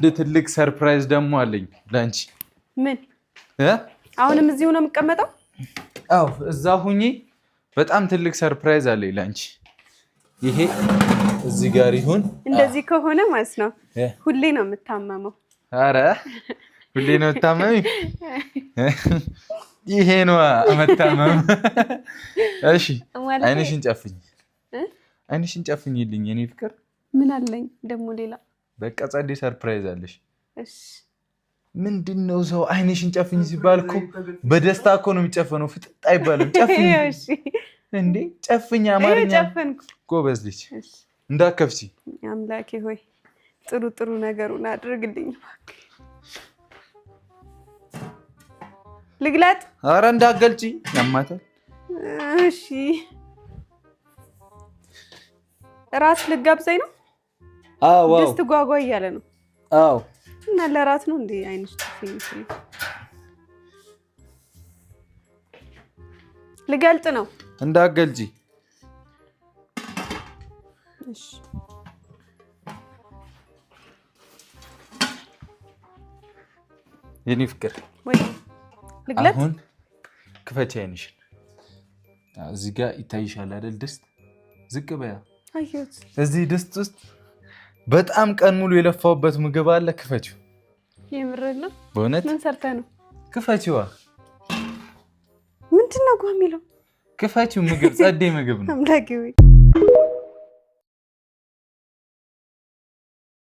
ትልቅ ሰርፕራይዝ ደግሞ አለኝ ላንቺ። ምን? አሁንም እዚሁ ነው የምቀመጠው? አዎ እዛ ሁኚ። በጣም ትልቅ ሰርፕራይዝ አለኝ ላንቺ። ይሄ እዚህ ጋር ይሁን። እንደዚህ ከሆነ ማለት ነው ሁሌ ነው የምታመመው። አረ ሁሌ ነው የምታመመው? ይሄ ነው መታመም። እሺ አይንሽን ጨፍኝ። አይንሽን ጨፍኝልኝ የኔ ፍቅር። ምን አለኝ ደግሞ ሌላ? በቃ ጸዴ ሰርፕራይዝ አለሽ። እሺ ምንድነው ሰው አይንሽን ጨፍኝ ሲባል እኮ በደስታ እኮ ነው የሚጨፈነው፣ ፍጥጥ አይባልም። ጨፍኝ እሺ እንዴ ጨፍኝ። አማርኛ ጨፈንኩ። ጎበዝ ልጅ እንዳከፍሲ። አምላኬ ሆይ ጥሩ ጥሩ ነገሩን አድርግልኝ እባክህ። ልግለጥ? አረ እንዳገልጪ ያማታል። እሺ ራስ ልጋብዘኝ ነው? አዎ ደስ ጓጓ እያለ ነው። አዎ እና ለራት ነው እንዴ አይንሽ ጥፍኝ ሲል? ልገልጥ ነው? እንዳገልጪ። እሺ የኔ ፍቅር ወይ ልግለጥ? አሁን ክፈች አይንሽን። እዚህ ጋር ይታይሻል አይደል? ድስት ዝቅ በያ። አየሁት። እዚህ ድስት ውስጥ በጣም ቀን ሙሉ የለፋውበት ምግብ አለ። ክፈችው። የምርህ ነው? በእውነት? ምን ሰርተህ ነው? ክፈችዋ። ምንድነው ጓ የሚለው? ክፈችው። ምግብ ጸዴ ምግብ ነው። አምላኬ ወይ